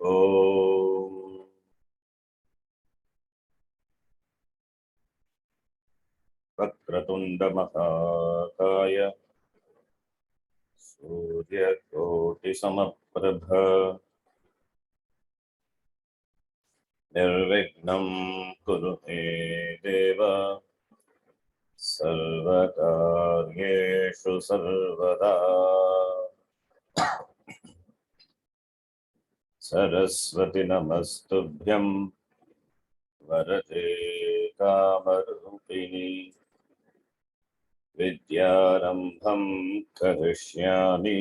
ओम वक्रतुंड महाकाय सूर्यकोटि समप्रभ निर्विघ्नं कुरु मे देव सर्वकार्येषु सर्वदा। सरस्वती नमस्तुभ्यं वरदे कामरूपिणी विद्यारम्भं करिष्यामि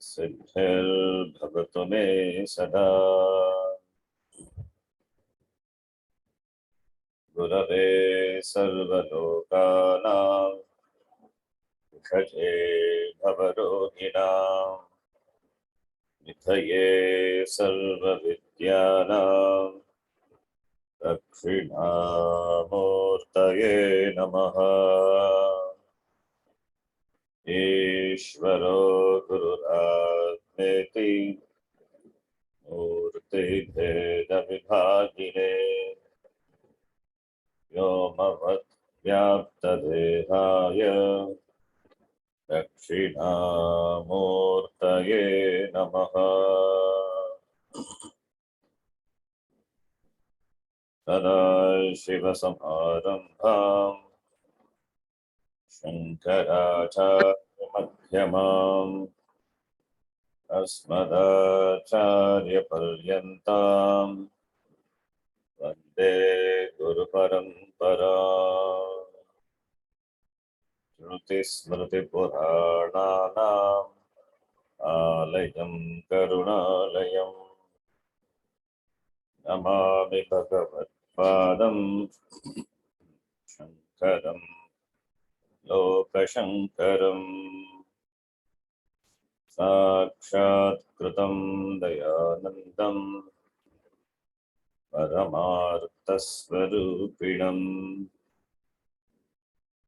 सिद्धिर्भवतु मे सदा। गुरवे सर्वलोकानां विषये भवरोगिणां निधये सर्वविद्यानां दक्षिणामूर्तये नमः। ईश्वरो गुरुरात्मेति मूर्तिभेदविभागिने व्योमवद्व्याप्तदेहाय दक्षिणामूर्तये नमः। सदाशिवसमारम्भां शङ्कराचार्यमध्यमाम् अस्मदाचार्यपर्यन्तां वन्दे गुरुपरम्पराम्। श्रुतिस्मृतिपुराणानाम् आलयं करुणालयं नमामि भगवत्पादं शङ्करं लोकशङ्करम्। साक्षात् कृतं दयानन्दं परमार्थस्वरूपिणम्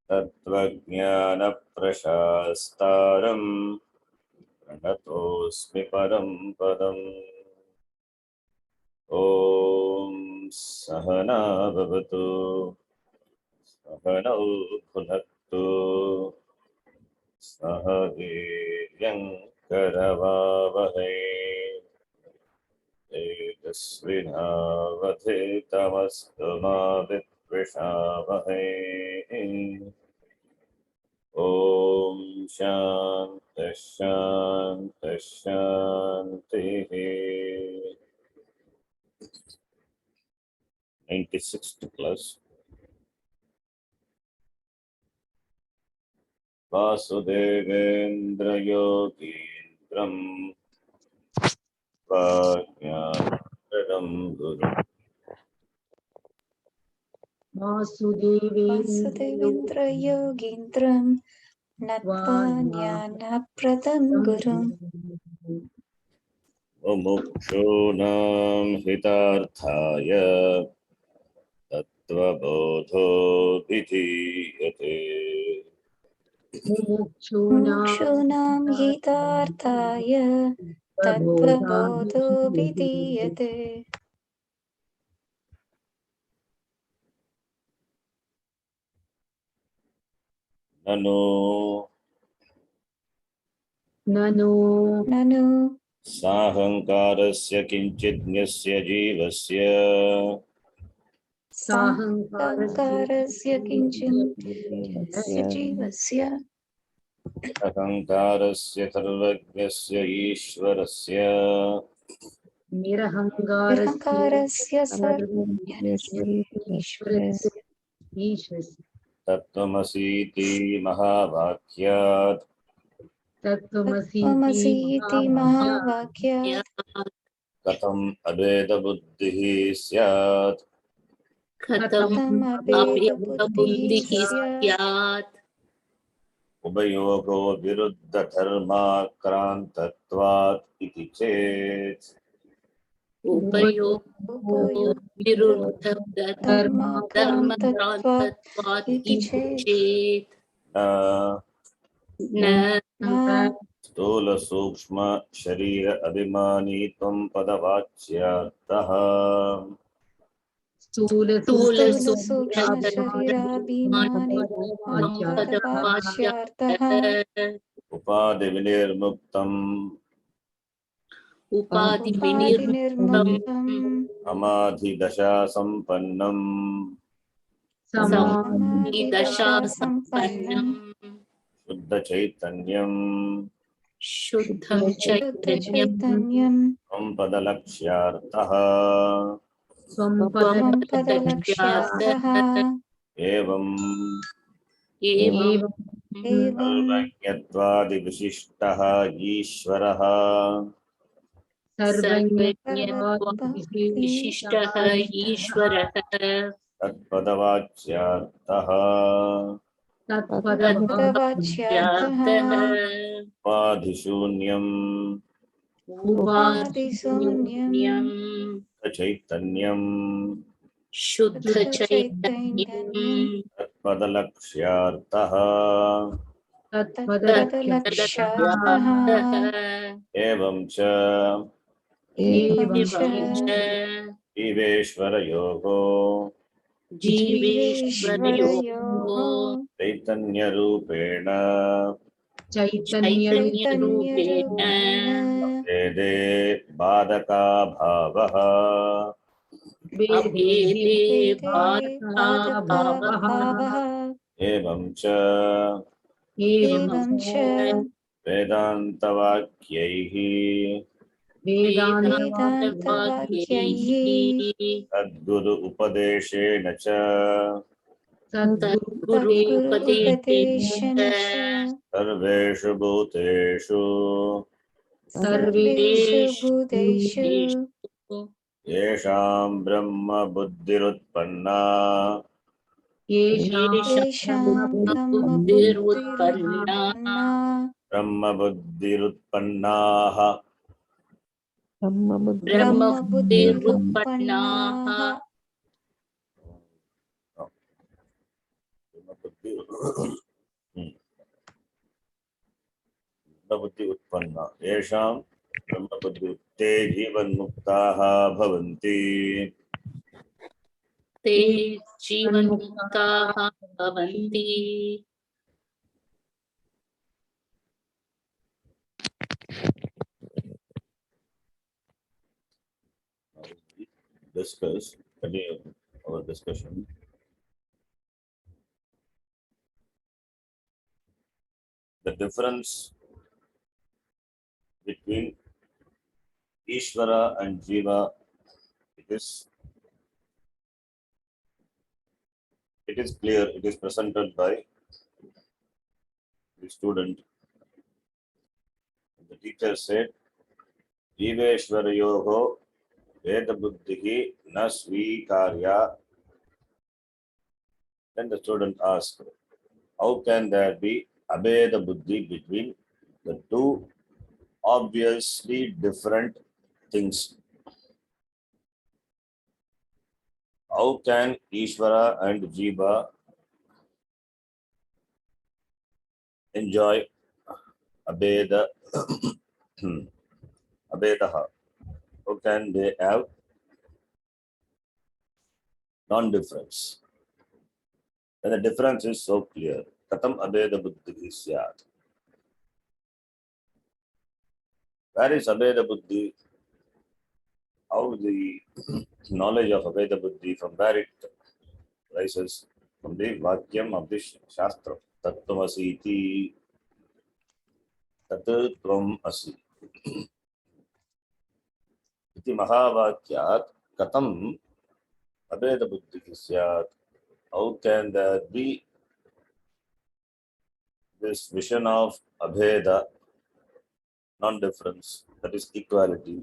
तत्त्वज्ञानप्रशास्तारं प्रणतोऽस्मि परं पदम्। ॐ सहना भवतु सहनौ भुनक्तु सह वीर्यङ्करवावहै तेजस्विनावधीतमस्तु मा विद्विषावहै। ॐ शान्तिः शान्तिः शान्तिः। 96th class. वासुदेवेन्द्र योगीन्द्रं वाज्ञानप्रदं गुरुं वासुदेवेन्द्र योगीन्द्रं नत्वा ज्ञानप्रदं गुरुं मुमुक्षूणां हितार्थाय तत्त्वबोधो विधीयते। मुमुक्षूणां हितार्थाय तत्त्वबोधो विधीयते। ननु साहंकारस्य किंचिज्ञस्य जीवस्य साहंकारस्य किंचिज्ञस्य जीवस्य अहंकारस्य सर्वज्ञस्य ईश्वरस्य निरहंकारस्य सर्वज्ञस्य ईश्वरस्य तत्त्वमसीति महावाक्यात् तत्त्वमसीति महावाक्यात् कथम् अभेदबुद्धिः स्यात्। कथम् अभेदबुद्धिः स्यात्। उभयोगो विरुद्धधर्माक्रान्तत्वात् इति चेत् धर्माक्रान्तत्वात् इति चेत् न स्थूल सूक्ष्म शरीर अभिमानी त्वं पदवाच्यार्थः स्थूल सूक्ष्म शरीराभिमानि पदवाच्यार्थः उपाधि विनिर्मुक्तम् उपाधिनिर्मुक्तम् समाधिदशा सम्पन्नम् समाधिदशा सम्पन्नम् शुद्ध चैतन्यम् शुद्धं चैतन्यम् त्वं पदलक्ष्यार्थः स्वं पदलक्ष्यार्थः एवम् सर्वज्ञत्वादिविशिष्टः ईश्वरः सर्वज्ञत्वादिविशिष्टः ईश्वरः तत्पदवाच्यार्थः तत्पदवाच्यार्थः उपाधिशून्यम् उपाधिशून्यम् चैतन्यम् शुद्धचैतन्यम् तत्पदलक्ष्यार्थः तत्पदलक्ष्यार्थः एवं च जीवेश्वरयोगो जीवेश्वरयोः चैतन्यरूपेण चैतन्यरूपेण भेदे बाधकाभावः भेदे बाधकाभावः एवं च एवं च वेदान्तवाक्यैः वेदान्तवाक्यैः तद्गुरु उपदेशेन च सद्गुरु उपदेशेन च सर्वेषु भूतेषु सर्वेषु भूतेषु येषां ब्रह्म बुद्धिरुत्पन्ना येषां ब्रह्मबुद्धिरुत्पन्ना ब्रह्मबुद्धिरुत्पन्नाः ब्रह्मबुद्धिरुत्पन्नाः ब्रह्मबुद्धि उत्पन्ना येषां ब्रह्मबुद्धि ते जीवन्मुक्ताः भवन्ति ते जीवन्मुक्ताः भवन्ति continue our discussion. The difference between Ishvara and Jiva, it is clear, it is presented by the student. The teacher said, Jiveshwarayoho Veda Buddhihi na svikarya. Then the student asked, how can there be abheda buddhi between the two obviously different things? How can Ishvara and Jiva enjoy abheda abhedaha? How can they have non-difference? And the difference is so clear. Katam abheda buddhi syat. Where is abheda buddhi? How the knowledge of abheda buddhi, from where it rises? From the vakyam of the shastra. Tattvamasi iti tatvam asi. Iti mahavakyat katam abheda buddhi syat. How can there be this vision of abheda, non-difference, that is equality,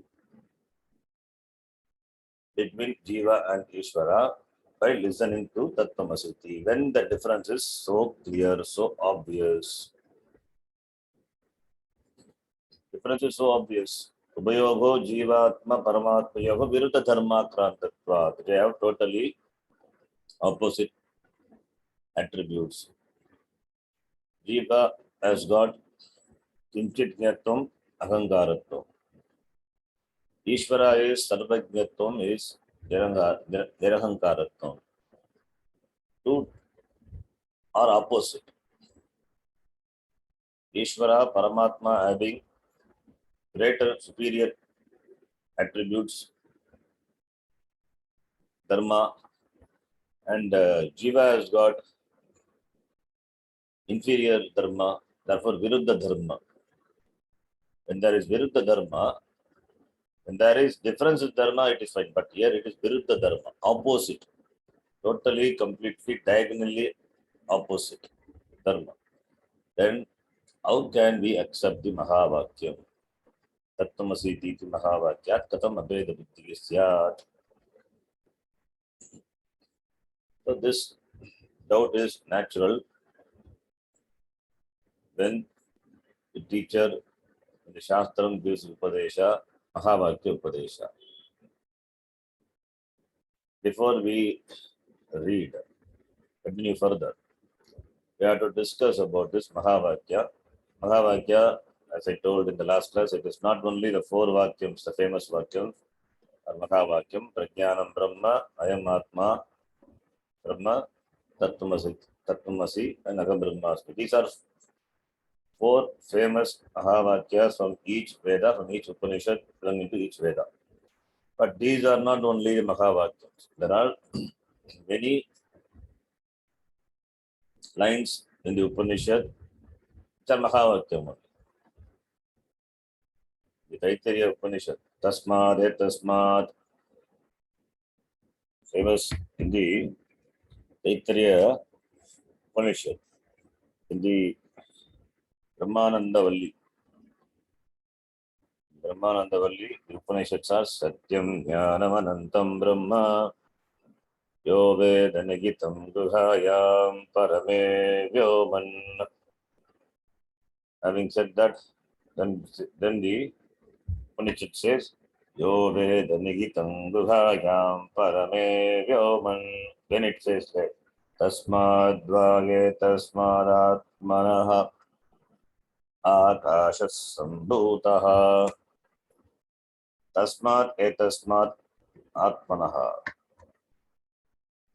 between Jiva and Ishvara by listening to Tattvamasiti, when the difference is so clear, so obvious? Difference is so obvious. Ubhayogo Jivatma Paramatmayogo Viruddha Dharma Krantatvat. They have totally opposite attributes. Jiva has got किंचित ज्ञत्वम अहंकारत्वम. Ishvara is sarvajñatvam is nirahankaratvam. Two are opposite. Ishvara, Paramatma having greater, superior attributes, dharma, and Jiva has got inferior dharma, therefore Viruddha dharma. When there is Viruddha dharma, when there is difference in dharma, it is fine. But here it is Viruddha dharma, opposite. Totally, completely, diagonally opposite dharma. Then how can we accept the Mahavakyam? Tattvamasi iti Mahavakyat katam abheda buddhi syat. So this doubt is natural when the teacher in the Shastram gives Upadesha, Mahavakya Upadesha. Before we read, continue further, we have to discuss about this Mahavakya. Mahavakya, as I told in the last class, it is not only the four Vakyams, the famous Vakyams, or Mahavakyam, Prajnanam Brahma, Ayam Atma, Brahma, Tattvamasi, and Agam Brahmasmi. These are four famous Mahavakyas from each Veda, from each Upanishad, belonging to each Veda. But these are not only the Mahavakyas. There are many lines in the Upanishad which are Mahavakyam only. The Taittiriya Upanishad, Tasmad, Tasmad, famous in the Taittiriya Upanishad, in the Brahmanandavalli. Brahmanandavalli, the Upanishads are Satyam Jnanamanantam Brahma Yo Vedanagitam Guhayam Parame Vyoman. Having said that, then the Upanishad says Yo Vedanagitam Guhayam Parame Vyoman. Then it says that Tasmad Vage Tasmadat Manaha Akashas Sambhutaha Tasmat etasmat atmanaha.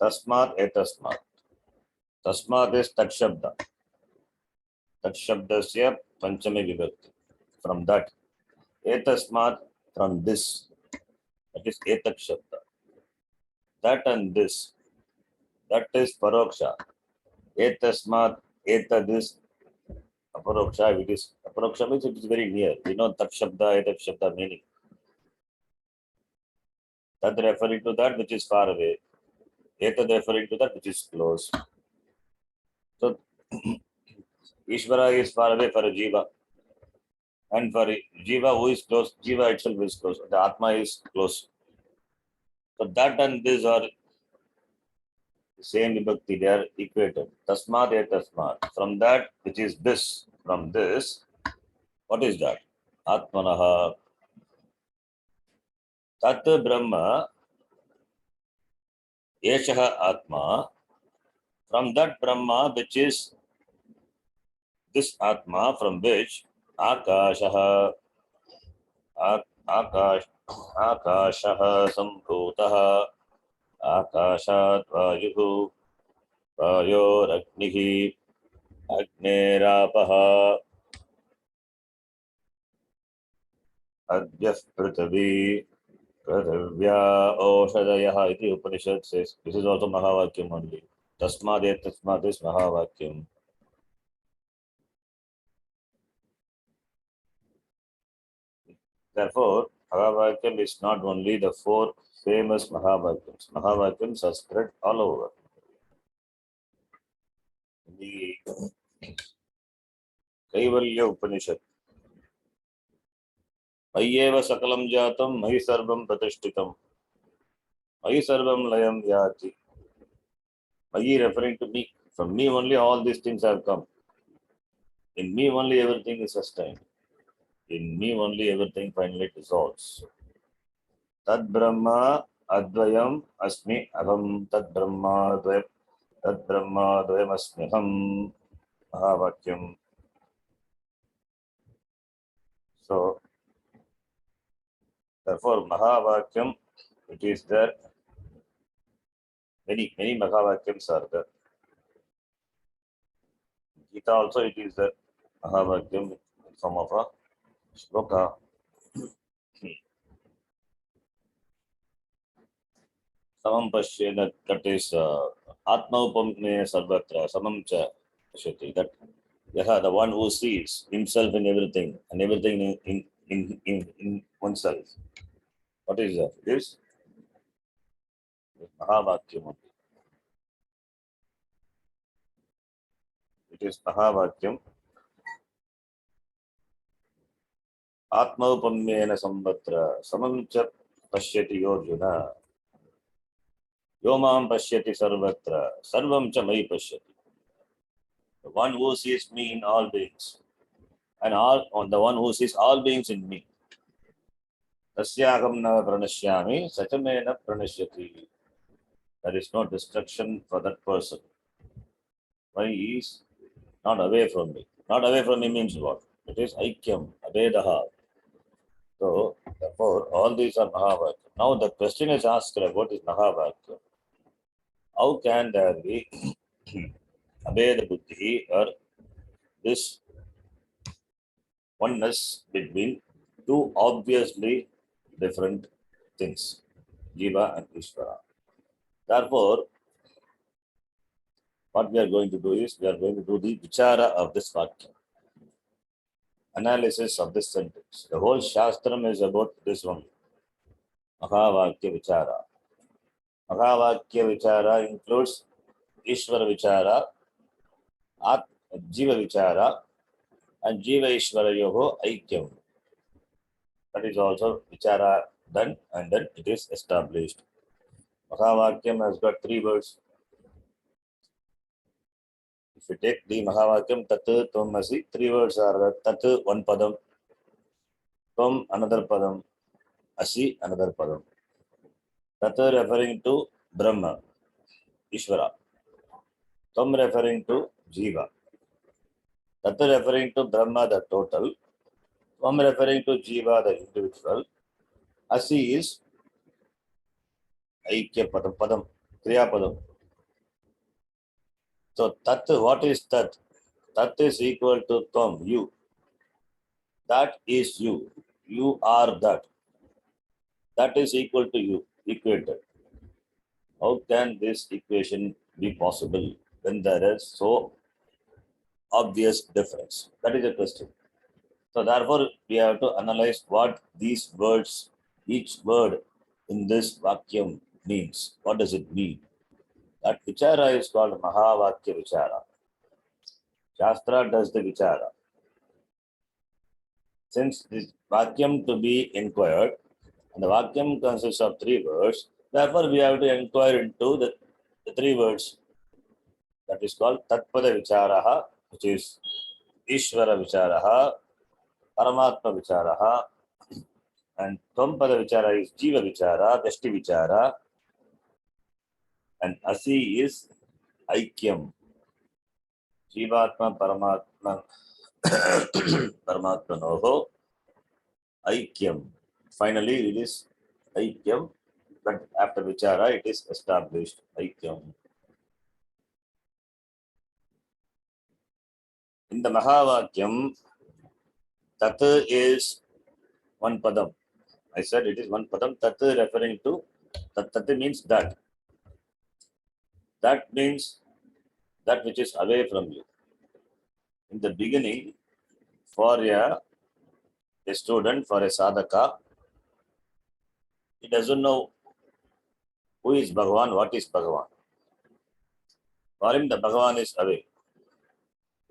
Tasmat etasmat. Tasmat is tat shabda. Tat shabdasya panchami vibhakti. From that. Etasmat, from this. That is etak shabda. That and this. That is paroksha. Etasmat, eta this. Aparoksha, it is. Aparoksha means it is very near. We know tat shabda, etak shabda meaning. That referring to that which is far away. Etad referring to that which is close. So, Ishvara is far away for a Jiva. And for Jiva who is close, Jiva itself is close. The Atma is close. So that and this are the same vibhakti, they are equated. Tasmat e tasmat. From that which is this, from this, what is that? Atmanaha. Tat Brahma, Yeshaha Atma. From that Brahma which is this Atma, from which Akashaha, Akashaha Sambhutaha, Akashat Vayuhu, Vayoragnihi, Agnerapah, Adyah Prithvi, Prithvya Oshadayah. Iti Upanishad says. This is also Mahavakyam only. Tasmad Tasmad is Mahavakyam. Therefore, Mahavakyam is not only the four famous Mahavakyams. Mahavakyams are spread all over. The Kaivalya Upanishad. Mayyeva sakalam jatam, mayi sarvam pratishtitam, mayi sarvam layam yati. Mayi referring to me. From me only all these things have come. In me only everything is sustained. In me only everything finally dissolves. Tad Brahma Advayam Asmi Aham. Tad Brahma Advayam Asmi Aham. Mahavakyam. So, therefore, Mahavakyam, it is there. Many Mahavakyams are there. Gita also, it is there. Mahavakyam in form of a shloka. Samam pashyena, that is Atma upamne sarvatra, samam cha pashyati. That the one who sees himself in everything and everything in oneself. What is that? It is Mahavakyam. It is Mahavakyam. Atma upamyena sambatra, samam cha pashyati yorjuna. Yomam pashyati sarvatra, sarvam cha mai pashyati. The one who sees me in all beings, and the one who sees all beings in me. Tasyaham na pranashyami, sachamena pranashyati. There is no destruction for that person. Why he is not away from me? Not away from me means what? It is aikyam, abedaha. So, therefore, all these are Mahavakyam. Now, the question is asked, what is Mahavakyam? How can there be Abeda Buddhi or this oneness between two obviously different things, Jiva and Ishvara? Therefore, what we are going to do is, we are going to do the vichara of this Vakya, analysis of this sentence. The whole Shastram is about this one, Mahavakya Vichara. Mahavakya Vichara includes Ishvara Vichara, Jiva Vichara, and Jiva Ishvara Yoho Aikyam. That is also Vichara done, and then it is established. Mahavakyam has got 3 words. If you take the Mahavakyam, Tat, Tvam, Asi, 3 words are there. Tat, one padam. Tvam, another padam. Asi, another padam. Tat referring to Brahma, Ishvara. Tvam referring to Jiva. Tat referring to Brahma, the total. Tvam referring to Jiva, the individual. Asi is Aikya padam, padam, Kriya padam. So, Tat, what is Tat? Tat is equal to Tvam, you. That is you. You are that. That is equal to you, equated. How can this equation be possible when there is so obvious difference? That is the question. So therefore, we have to analyze what these words, each word in this vakyam means. What does it mean? That vichara is called Mahavakya Vichara. Shastra does the vichara. Since this vakyam to be inquired, and the vakyam consists of 3 words, therefore we have to inquire into the 3 words. That is called Tattvabodha Vicharaha, which is Ishvara Vicharaha, Paramatma Vicharaha, and Tvam-pada Vichara is Jiva Vichara, Veshti Vichara, and Asi is Aikyam. Jivatma Paramatma Paramatma Noho Aikyam. Finally, it is Aikyam, but after Vichara, it is established Aikyam. In the Mahavakyam, Tat is one padam. I said it is one padam. Tat referring to, Tat means that. That means that which is away from you. In the beginning, for a student, for a sadhaka, he doesn't know who is Bhagavan, what is Bhagavan. For him, the Bhagavan is away.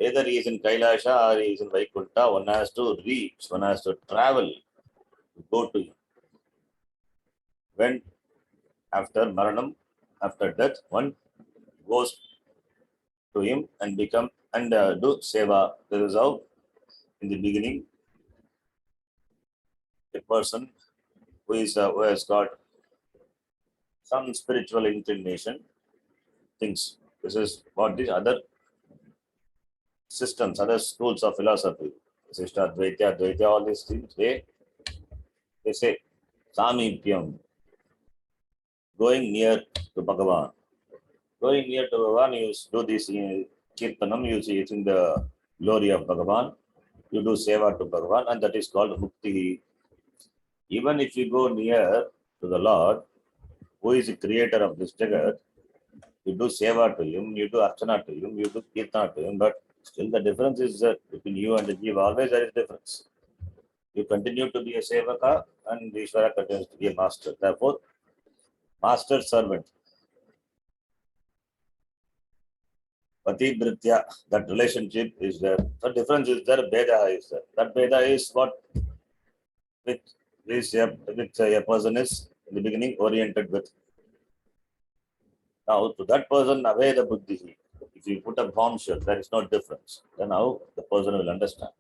Either he is in Kailasha or he is in Vaikuntha, one has to reach, one has to travel to go to him. When after Maranam, after death, one goes to him and become and do seva. This is how, in the beginning, a person who has got some spiritual inclination thinks. This is what the other systems, other schools of philosophy Sishta, Dvaitya, Dvaitya, all these things, they say Samipyam, going near to Bhagavan. Going near to Bhagavan, you do this Kirtanam, you see it's in the glory of Bhagavan. You do seva to Bhagavan, and that is called Mukti. Even if you go near to the Lord, who is the creator of this Jagat, you do seva to him, you do archana to him, you do kirtana to him, but still the difference is that between you and the Jiva, always there is difference. You continue to be a sevaka, and Ishvara continues to be a master. Therefore, master servant. Pati Britya, that relationship is there. The difference is there, Veda is there. That Veda is what which a person is in the beginning oriented with. Now, to that person, Aveda Buddhi, if you put a bombshell, there is no difference. Then how the person will understand.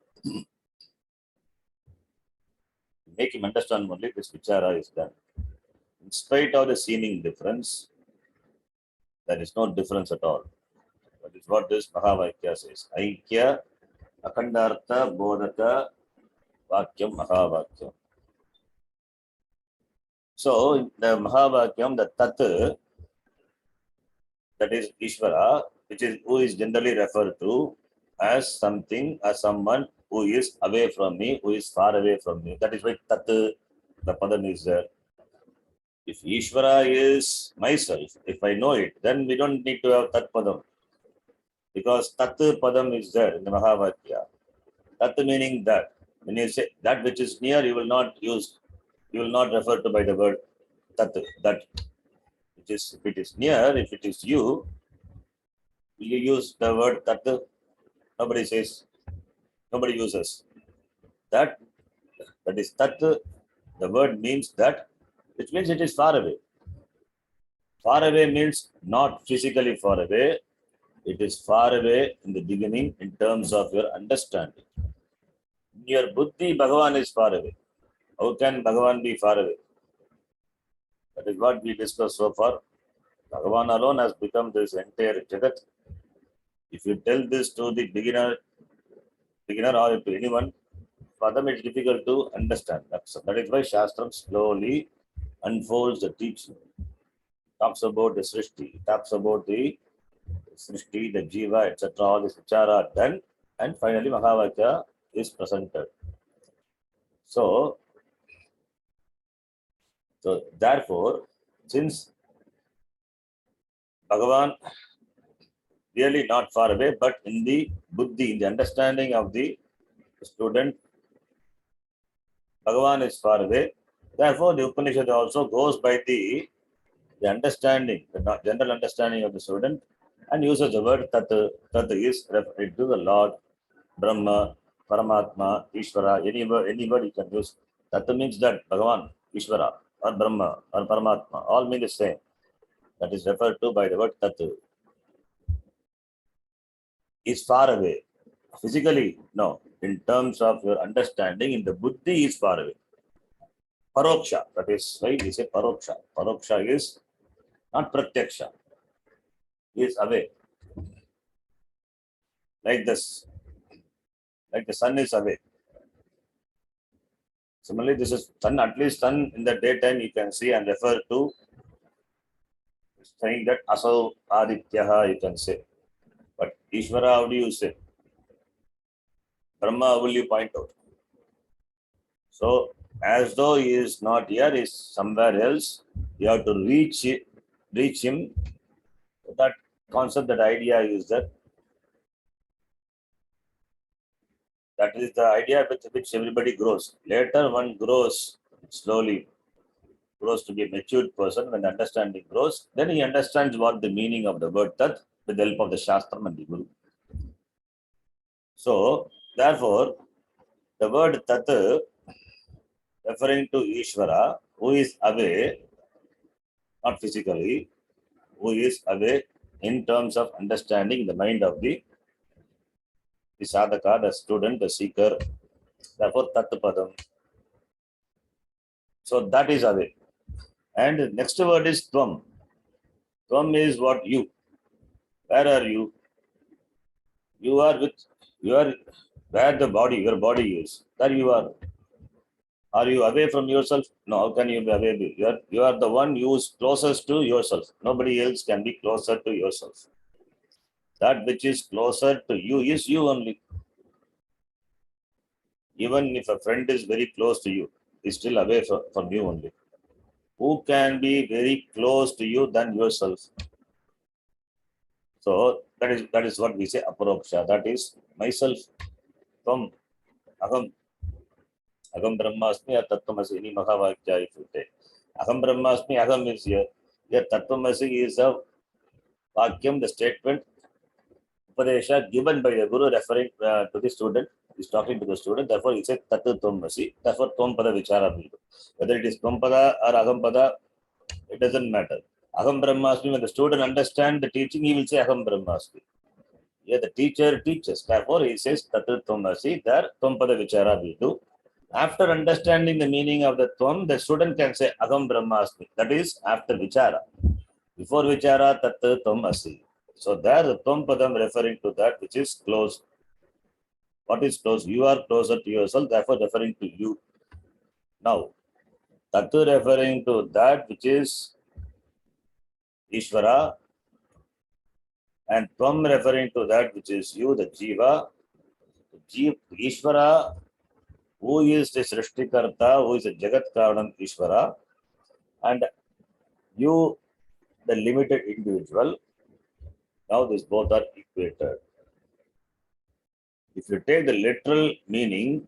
Make him understand only this vichara is done. In spite of the seeming difference, there is no difference at all. That is what this Mahavakya says. Aikya, Akhandartha, Bodhaka, Vakyam, Mahavakyam. So, in the Mahavakyam, the Tat, that is Ishvara, which is who is generally referred to as something, as someone who is away from me, who is far away from me. That is why Tat, the Padam is there. If Ishvara is myself, if I know it, then we don't need to have Tat Padam. Because Tat Padam is there in the Mahavakya. Tat meaning that. When you say that which is near, you will not refer to by the word Tat, that. Which is, if it is near, if it is you, will you use the word Tat? Nobody says, nobody uses. That is Tat, the word means that, which means it is far away. Far away means not physically far away. It is far away in the beginning in terms of your understanding. In your buddhi, Bhagavan is far away. How can Bhagavan be far away? That is what we discussed so far. Bhagavan alone has become this entire Jagat. If you tell this to the beginner or to anyone, for them it's difficult to understand. That is why Shastram slowly unfolds the teaching. Talks about the Srishti, talks about the Srishti, the Jiva, etc. All this vichara are done, and finally Mahavakya is presented. So therefore, since Bhagavan really not far away, but in the buddhi, in the understanding of the student, Bhagavan is far away. Therefore, the Upanishad also goes by the understanding, the general understanding of the student, and uses the word Tat. Tat is referring to the Lord, Brahma, Paramatma, Ishvara, any word you can use. Tat means that Bhagavan, Ishvara, or Brahma, or Paramatma, all mean the same. That is referred to by the word Tat. Is far away. Physically, no. In terms of your understanding, in the buddhi is far away. Paroksha, that is why we say Paroksha. Paroksha is not Pratyaksha. Is away. Like this. Like the sun is away. Similarly, this is sun, at least sun in the daytime you can see and refer to saying that Asau Adityaha you can say. But Ishvara, how do you say? Brahma, how will you point out? So, as though he is not here, he is somewhere else, you have to reach him. That concept, that idea is that is the idea with which everybody grows. Later, one grows slowly, grows to be a matured person. When the understanding grows, then he understands what the meaning of the word Tat with the help of the Shastram and the Guru. So, therefore, the word Tat referring to Ishvara, who is away, not physically, who is away in terms of understanding the mind of the sadhaka, the student, the seeker. Therefore, Tat Padam. So that is away. And next word is Tvam. Tvam is what? You. Where are you? You are where the body, your body is, there you are. Are you away from yourself? No, how can you be away? You are the one who is closest to yourself. Nobody else can be closer to yourself. That which is closer to you is you only. Even if a friend is very close to you, he's still away from you only. Who can be very close to you than yourself? So that is what we say aparoksha. That is myself. From aham. Aham brahmasmi or tattvamasi. Any mahavakya if you take. Aham brahmasmi, aham is here. Here tattvamasi is a vakyam, the statement, upadesha given by the guru referring to the student. He's talking to the student. Therefore, he said tattvamasi. Therefore, tvam pada vichara. Whether it is tvam pada or aham pada, it doesn't matter. Aham brahmasmi, when the student understands the teaching, he will say aham brahmasmi. Yeah, the teacher teaches. Therefore, he says tattvamasi. There, tvam pada vichara will do. After understanding the meaning of the tvam, the student can say aham brahmasmi. That is after vichara. Before vichara, tattvamasi. So there, the tvam padam referring to that which is close. What is close? You are closer to yourself, therefore referring to you. Now, tatu referring to that which is Ishvara, and tvam referring to that which is you, the jiva. Ishvara, who is the Srishtikarta, who is the Jagat Karanam Ishvara, and you, the limited individual. Now these both are equated. If you take the literal meaning,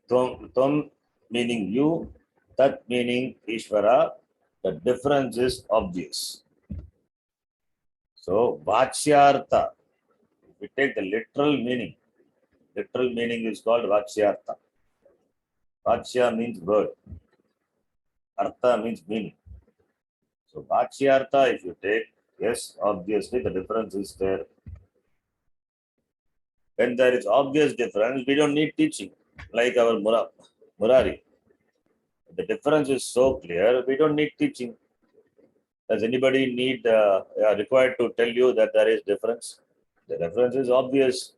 tvam meaning you, tat meaning Ishvara, the difference is obvious. So, Vachyartha, if we take the literal meaning is called Vachyartha. Vachya means word. Artha means meaning. So, Vachyartha, if you take, yes, obviously the difference is there. When there is obvious difference, we don't need teaching, like our Murari. The difference is so clear, we don't need teaching. Does anybody need required to tell you that there is difference? The difference is obvious.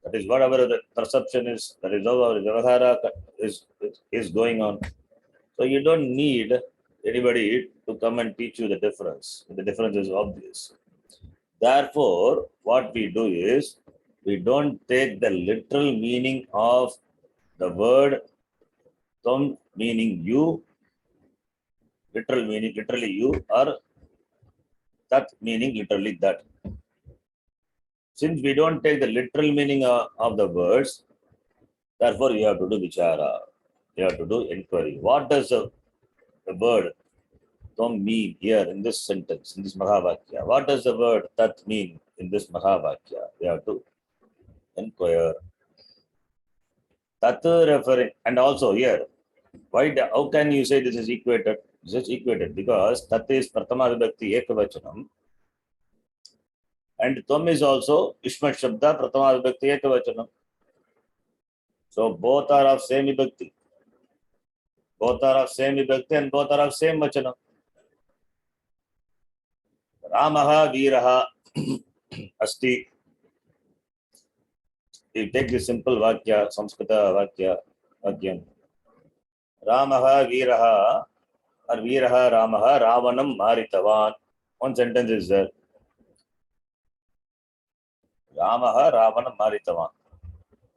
That is what our perception is. That is how our vyavahara is going on. So you don't need anybody to come and teach you the difference. The difference is obvious. Therefore, what we do is, we don't take the literal meaning of the word tvam meaning you, literally you, or tat meaning literally that. Since we don't take the literal meaning of the words, therefore you have to do vichara. You have to do inquiry. What does the word tvam mean here in this sentence, in this mahavakya? What does the word tat mean in this mahavakya? You have to inquire. Tat referring, and also here, how can you say this is equated? This is equated because tat is pratama vibhakti ekavachanam, and tvam is also ishmat shabda pratama vibhakti ekavachanam. So both are of same vibhakti. Both are of same vibhakti and both are of same vachanam. Ramaha Veeraha Asti. You take this simple Vakya, Samskrita Vakyam. Ramaha Veeraha or Veeraha Ramaha Ravanam Maritavan. One sentence is there. Ramaha Ravanam Maritavan.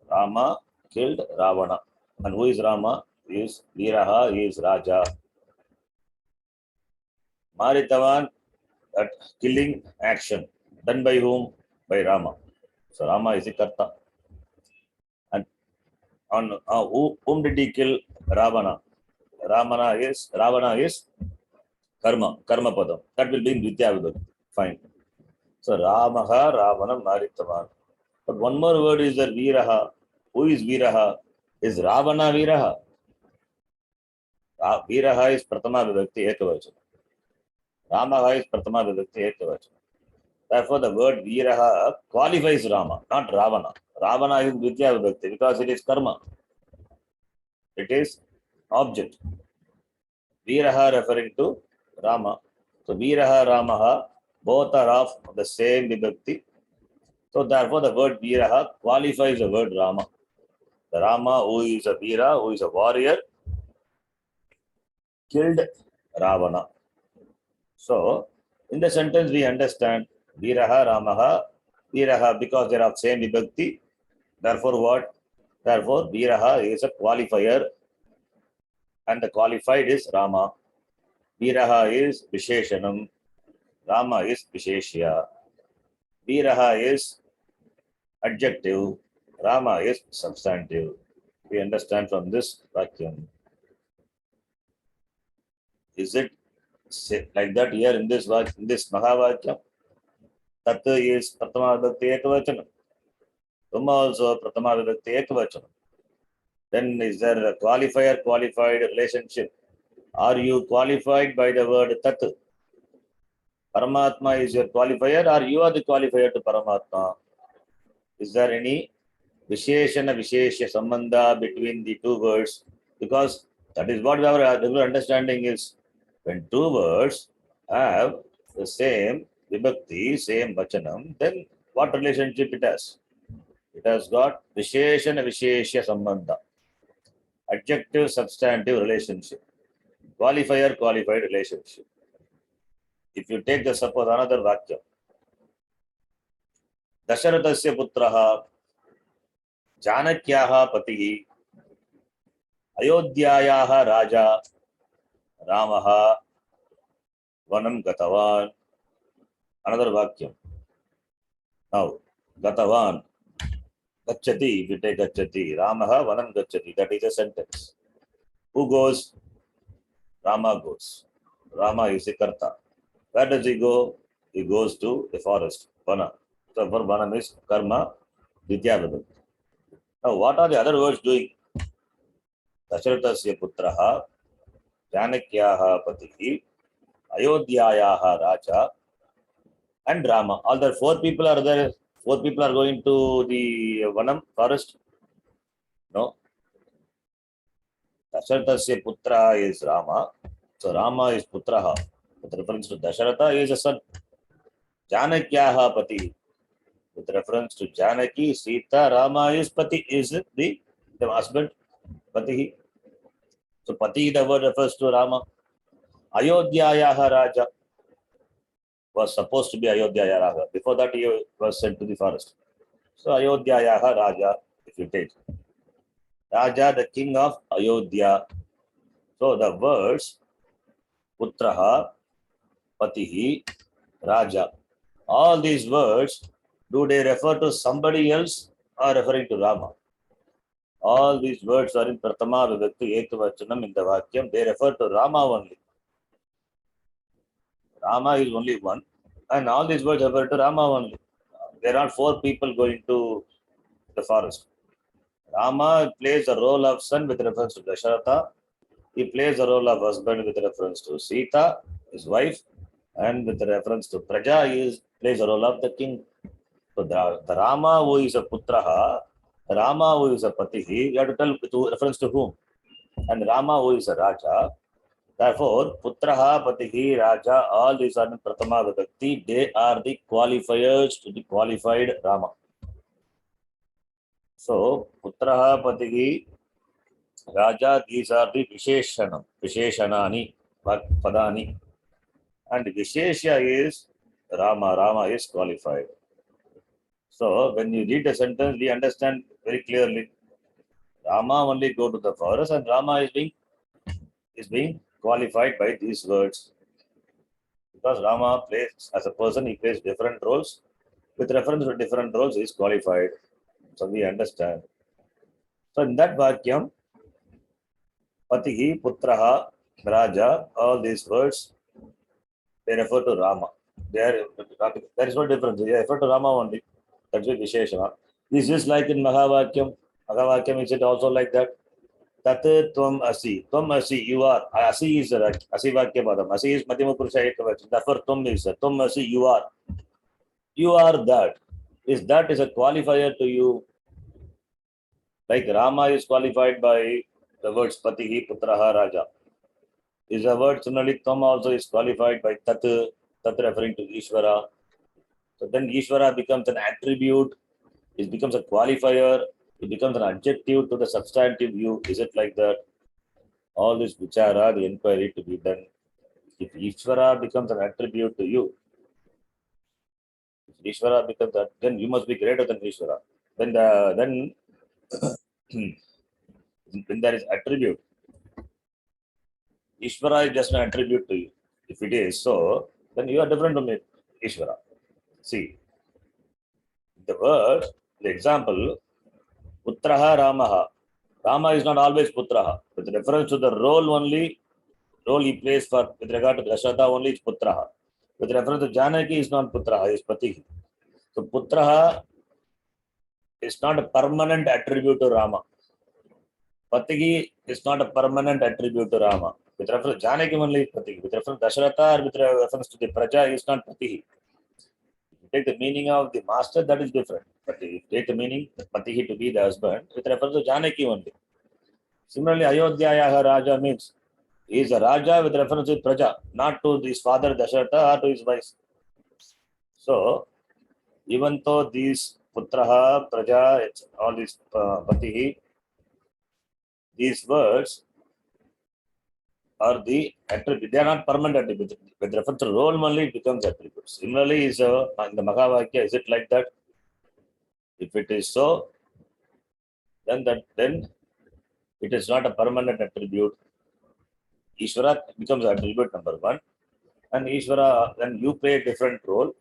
Rama killed Ravana. And who is Rama? He is Veeraha, he is Raja. Maritavan, that killing action. Done by whom? By Rama. So Rama is the Karta. And on whom did he kill Ravana? Ravana is karma padam. That will be in Vidya Vibhakti. Fine. So Ramaha Ravanam Maritavan. But one more word is there, Veeraha. Who is Veeraha? Is Ravana Veeraha? Veeraha is Pratama Vibhakti Ekavachanam. Ramaha is Pratama Vibhakti Ekavachanam. Therefore, the word Veeraha qualifies Rama, not Ravana. Ravana is Vidya Vibhakti because it is karma. It is object. Veeraha referring to Rama. So Veeraha, Ramaha, both are of the same vibhakti. So therefore the word Veeraha qualifies the word Rama. The Rama who is a Veera, who is a warrior, killed Ravana. So, in the sentence we understand Veeraha, Ramaha, Veeraha because they are of same vibhakti. Therefore, what? Therefore, Veeraha is a qualifier and the qualified is Rama. Veeraha is Visheshanam, Rama is Visheshya. Veeraha is adjective, Rama is substantive. We understand from this vacuum. Is it like that here in this Mahavakyam? Tat is Pratama Vibhakti Ekavachanam. Tum also Pratama Vibhakti Ekavachanam. Then is there a qualifier qualified relationship? Are you qualified by the word Tat? Paramatma is your qualifier or you are the qualifier to Paramatma? Is there any Visheshana Visheshya Sambandha between the two words? Because that is what our regular understanding is. When two words have the same vibhakti, same vachanam, then what relationship it has? It has got Visheshana Visheshya Sambandha. Adjective substantive relationship. Qualifier qualified relationship. If you take the suppose another vakyam, Dasharathasya putraha Janakyaha patihi Ayodhyayaha raja Ramaha vanam gatavan. Another vakyam. Now, gatavan, gacchati, if you take gacchati, Ramaha vanam gacchati, that is a sentence. Who goes? Rama goes. Rama is the karta. Where does he go? He goes to the forest, vana. So for vana is karma, Ditya. Now, what are the other words doing? Dasharathasya putraha, Janakyaha patihi, Ayodhyayaha raja, and Rama. All the four people are there. Four people are going to the Vanam forest. No. Dasharathasya putra is Rama. So Rama is putraha. With reference to Dasharatha, he is a son. Janakyaha pati. With reference to Janaki, Sita, Rama is pati, is the husband. Pati. So pati, the word refers to Rama. Ayodhyayaha raja was supposed to be Ayodhyayaha raja. Before that, he was sent to the forest. So Ayodhyayaha raja, if you take. Raja, the king of Ayodhya. So the words Putraha, Patihi, Raja. All these words, do they refer to somebody else or referring to Rama? All these words are in Pratama Vibhakti Ekavachanam in the Vakyam. They refer to Rama only. Rama is only one. And all these words refer to Rama only. There are four people going to the forest. Rama plays the role of son with reference to Dasharatha. He plays the role of husband with reference to Sita, his wife, and with reference to Praja, he plays the role of the king. So the Rama who is a Putraha, Rama who is a Patihi, you have to tell to reference to whom? And Rama who is a Raja. Therefore, Putraha, Patihi, Raja, all these are in Pratama Vibhakti. They are the qualifiers to the qualified Rama. So, Putraha, Patihi, Raja, these are the Visheshanani, Padani. And Visheshya is Rama. Rama is qualified. So when you read the sentence, we understand very clearly. Rama only go to the forest, and Rama is being qualified by these words. Because Rama plays as a person, he plays different roles. With reference to different roles, he is qualified. So we understand. So in that Vakyam, Patihi, Putraha, Raja, all these words, they refer to Rama. There is no difference. They refer to Rama only. That's why Visheshana. This is like in Mahavakyam. Mahavakyam is it also like that? Tat tvam asi. Tvam asi, you are. Asi is Asi Vakya Padam. Asi is Madhyama Purusha Ekavachana. Therefore, tvam is tvam asi, you are. You are that. That is a qualifier to you. Like Rama is qualified by the words Patihi, Putraha, Raja. Is a word similarly, Tvam also is qualified by Tat, Tat referring to Ishvara. So then Ishvara becomes an attribute, it becomes a qualifier. It becomes an adjective to the substantive you. Is it like that? All this vichara, the inquiry to be done. If Ishvara becomes an attribute to you, if Ishvara becomes that, then you must be greater than Ishvara. Then when there is attribute, Ishvara is just an attribute to you. If it is so, then you are different from Ishvara. See, the word, the example, Putraha Ramaha. Rama is not always Putraha. With reference to the role he plays for with regard to Dasharatha only is Putraha. With reference to Janaki is not Putraha, is Patihi. So Putraha is not a permanent attribute to Rama. Patihi is not a permanent attribute to Rama. With reference to Janaki only is Patihi. With reference to Dasharatha or with reference to the Praja is not Patihi. If you take the meaning of the master, that is different. But if you take the meaning Patihi to be the husband, with reference to Janaki only. Similarly, Ayodhya Raja means he is a Raja with reference to Praja, not to his father Dasharatha or to his wife. So, even though these Putraha, Praja, all these Patihi, these words are the attribute. They are not permanent attributes. With reference to role only, it becomes attributes. Similarly, in the Mahavakya, is it like that? If it is so, then it is not a permanent attribute. Ishvara becomes attribute number one. And Ishvara, then you play a different role.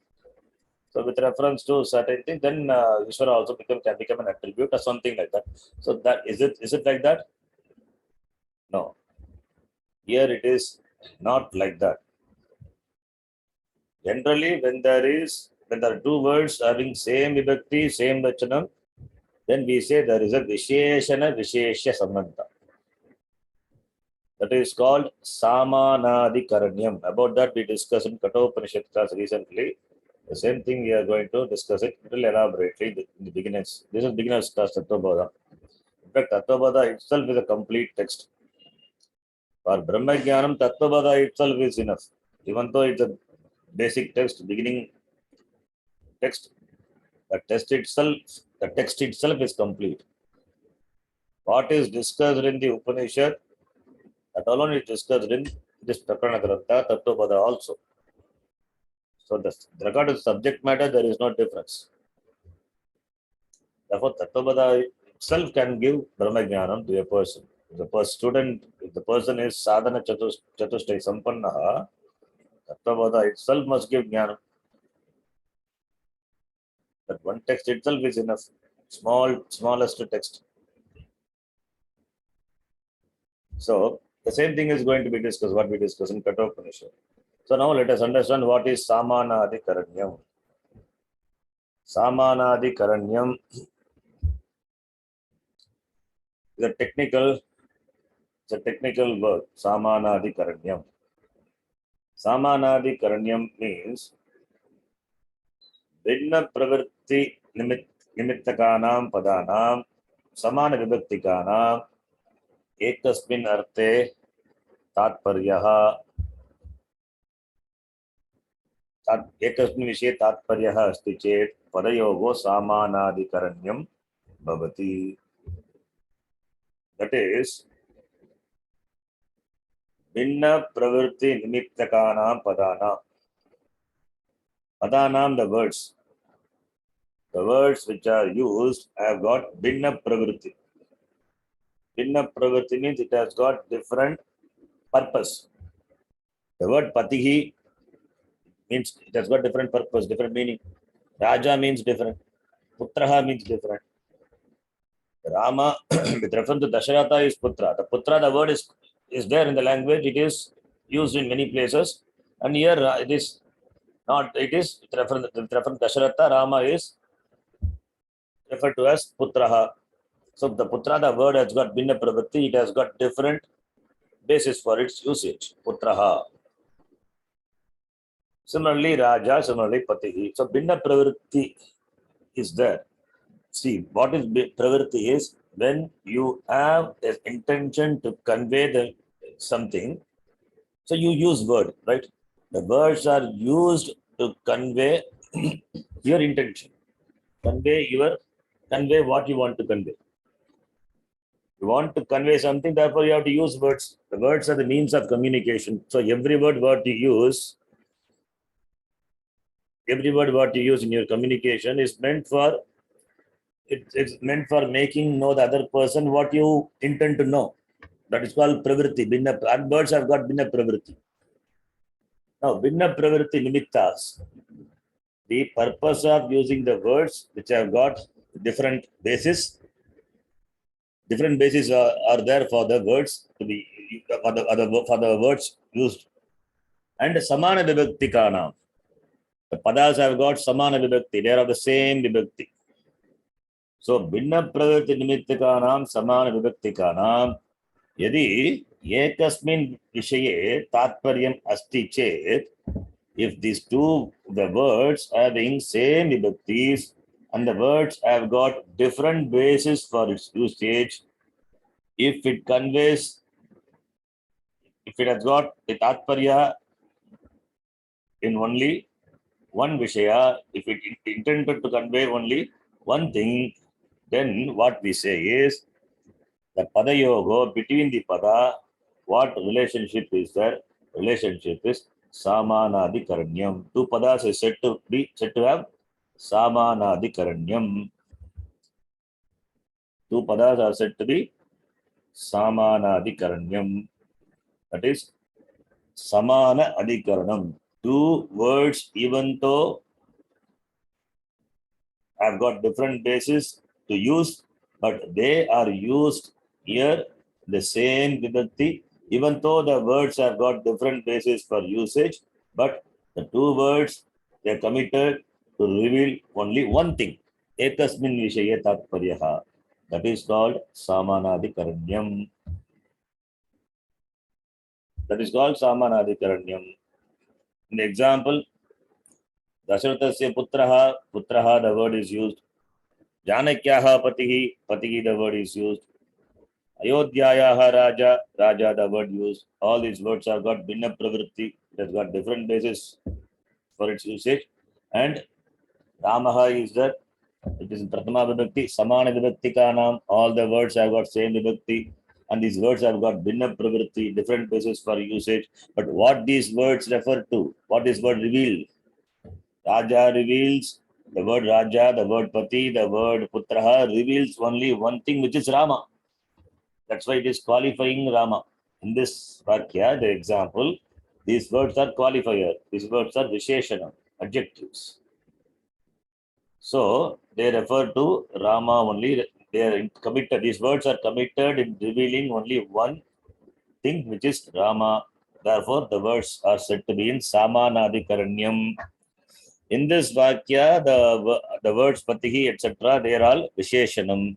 So with reference to certain things, then Ishvara also can become an attribute or something like that. So that is it like that? No. Here it is not like that. Generally, when there are two words having same vibhakti, same vachanam, then we say there is a visheshana visheshya sambandha. That is called samanadikaranyam. About that we discussed in Kathopanishad class recently. The same thing we are going to discuss it a little elaborately in the beginners. This is beginners class Tattvabodha. In fact, Tattvabodha itself is a complete text. For Brahma Jnanam, Tattvabodha itself is enough. Even though it's a basic text, beginning text, the text itself is complete. What is discussed in the Upanishad, that alone is discussed in this Prakarana Grantha, Tattvabodha also. So, the regard to subject matter, there is no difference. Therefore, Tattvabodha itself can give Brahma Jnanam to a person. If the person is Sadhana Chatushtay Sampannaha, Tattvabodha itself must give Jnanam. That one text itself is enough. Smallest text. So, the same thing is going to be discussed, what we discussed in Kathopanishad. So, now let us understand what is Samanadikaranyam. Samanadikaranyam is a technical word. Samanadikaranyam. Samanadikaranyam means Vidna Pravritti Nimittakanam Padanam Samana Vibhaktikanam Ekasmin Arte Tatparyaha एकस्मिन् विषये तात्पर्यः अस्ति चेत् पदयोः सामानादिकरण्यं भवति. That is भिन्न प्रवृत्ति निमित्तकानां padanam, the words which are used have got भिन्न प्रवृत्ति. भिन्न प्रवृत्ति means it has got different purpose. The word patihi means it has got different purpose, different meaning. Raja means different. Putraha means different. Rama, with reference to Dasharatha, is Putra. The Putra, the word is there in the language. It is used in many places. And here it is not. It is with reference to Dasharatha. Rama is referred to as Putraha. So the Putra, the word has got Bhinna Pravritti. It has got different basis for its usage. Putraha. Similarly, Raja, similarly, Patihi. So Bhinna Pravritti is there. See, what is pravritti is when you have an intention to convey something, so you use word, right? The words are used to convey your intention, convey what you want to convey. You want to convey something, therefore you have to use words. The words are the means of communication. So every word what you use in your communication is meant for it's meant for making know the other person what you intend to know. That is called pravritti. And words have got binna pravritti. Now, binna pravritti nimittas. The purpose of using the words which have got different bases are there for the words to be for the words used. And samana vibhakti kana. The padas have got samana vibhakti. They are of the same vibhakti. So binna pravritti nimittikanam samana vibhaktikanam यदि एकस्मिन् विषये तात्पर्यम् अस्ति चेत्, if these two the words having same vibhaktis and the words have got different basis for its usage, if it has got the tatparya in only one vishaya, if it intended to convey only one thing, then what we say is the pada yoga between the pada, what relationship is there? Relationship is samanadikaranyam. Two padas is said to have samanadikaranyam. Two padas are said to be samanadikaranyam. That is samana adhikaranam. Two words, even though have got different basis to use, but they are used here the same vibhakti, even though the words have got different basis for usage, but the two words they are committed to reveal only one thing. Ekasmin vishaye tatparyaha. That is called samanadikaranyam. That is called samanadikaranyam. In the example, Dasharathasya putraha, the word is used. Janakyaha patihi, the word is used. Ayodhyayaha raja, the word used. All these words have got binna pravritti, it has got different basis for its usage. And Ramaha is that it is in Prathama Vibhakti, Samana Vibhaktikanam, all the words have got same Vibhakti, and these words have got binna pravritti, different basis for usage. But what these words refer to, what this word reveal? Raja reveals, the word Raja, the word Pati, the word Putraha reveals only one thing, which is Rama. That's why it is qualifying Rama. In this Vakya, the example, these words are qualifier. These words are Visheshana, adjectives. So they refer to Rama only. They are committed. These words are committed in revealing only one thing, which is Rama. Therefore, the words are said to be in Samanadikaranyam. In this Vakya, the words Patihi, etc., they are all Visheshanam.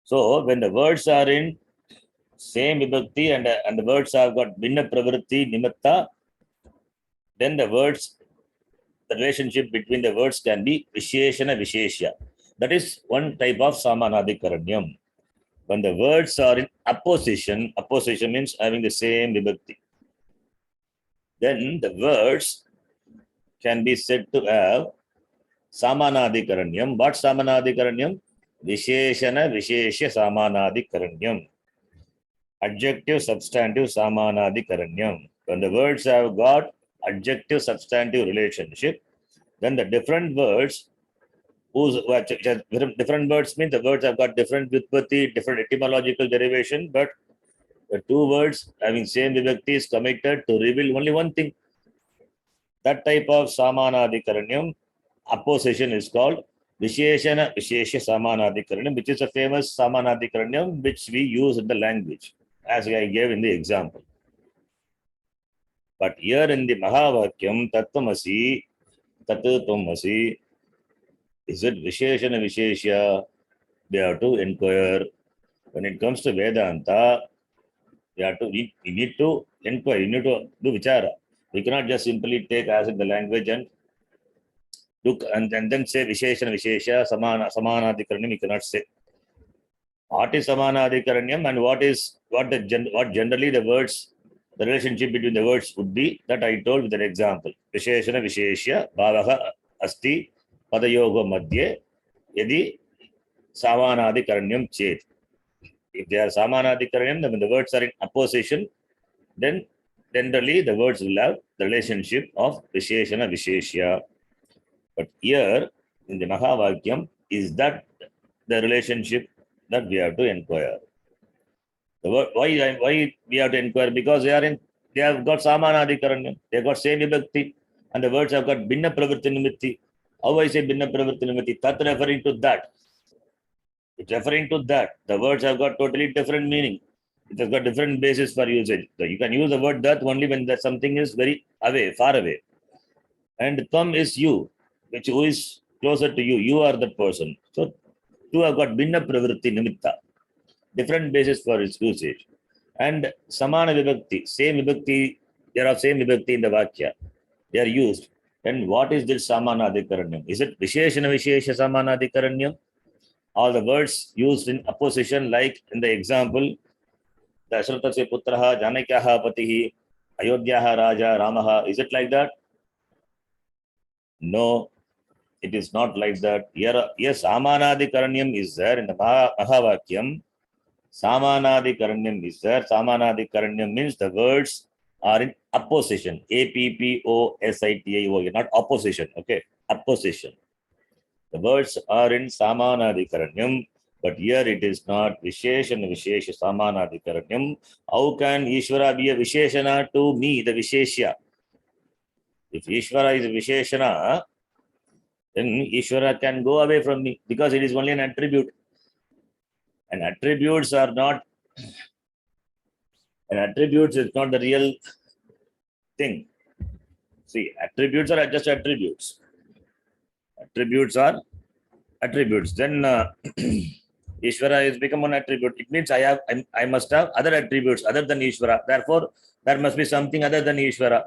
So when the words are in same vibhakti and the words have got binna pravritti nimatta, then the relationship between the words can be visheshana visheshya. That is one type of samanadikaranyam. When the words are in opposition means having the same vibhakti, then the words can be said to have samanadikaranyam. What samanadikaranyam? Visheshana visheshya samanadikaranyam. Adjective substantive samanadikaranyam. When the words have got adjective substantive relationship, then the different words different words mean the words have got different vyutpatti, different etymological derivation, but the two words having same vibhakti is committed to reveal only one thing. That type of samanadikaranyam opposition is called Visheshana Visheshya Samanadikaranyam, which is a famous Samanadikaranyam which we use in the language, as I gave in the example. But here in the Mahavakyam, Tattvamasi, Tattvamasi, is it Visheshana Visheshya? We have to inquire. When it comes to Vedanta, we need to inquire, you need to do vichara. We cannot just simply take as in the language and look and then say Visheshana Visheshya, Samanadikaranyam, we cannot say. What is Samanadikaranyam and what generally the words, the relationship between the words would be, that I told with an example. Visheshana Visheshya, Bhavaha Asti, Padayoga Madhye, Yadi Samanadikaranyam Chet. If they are Samanadikaranam, when the words are in opposition, then generally the words will have the relationship of Visheshana Visheshya. But here in the Mahavakyam, is that the relationship that we have to inquire? Why we have to inquire? Because they have got Samanadikaranam, they have got same vibhakti, and the words have got Bhinna Pravritti Nimitti. How I say Bhinna Pravritti Nimitti? Tat referring to that. It's referring to that. The words have got totally different meaning. It has got different basis for usage. So you can use the word that only when that something is very away, far away. And Tvam is you, which who is closer to you. You are the person. So two have got Bhinna Pravritti Nimitta. Different basis for its usage. And Samana Vibhakti, same Vibhakti, there are same Vibhakti in the Vakya. They are used. And what is this Samanadikaranyam? Is it Visheshana Vishesha Samanadikaranyam? All the words used in opposition, like in the example, Dashrathasya Putraha, Janakyaha Patihi, Ayodhyaha Raja, Ramaha. Is it like that? No, it is not like that. Here, yes, Samanadikaranyam is there in the Mahavakyam. Samanadikaranyam is there. Samanadikaranyam means the words are in opposition. APPOSITIO, not opposition. Okay, opposition. The words are in Samanadikaranyam, but here it is not Visheshana Vishesha Samanadikaranyam. How can Ishvara be a Visheshana to me, the Visheshya? If Ishvara is a Visheshana, then Ishvara can go away from me because it is only an attribute. And attributes are not, and attributes is not the real thing. See, attributes are just attributes. Attributes are attributes. Then Ishvara is become one attribute. It means I must have other attributes other than Ishvara. Therefore, there must be something other than Ishvara.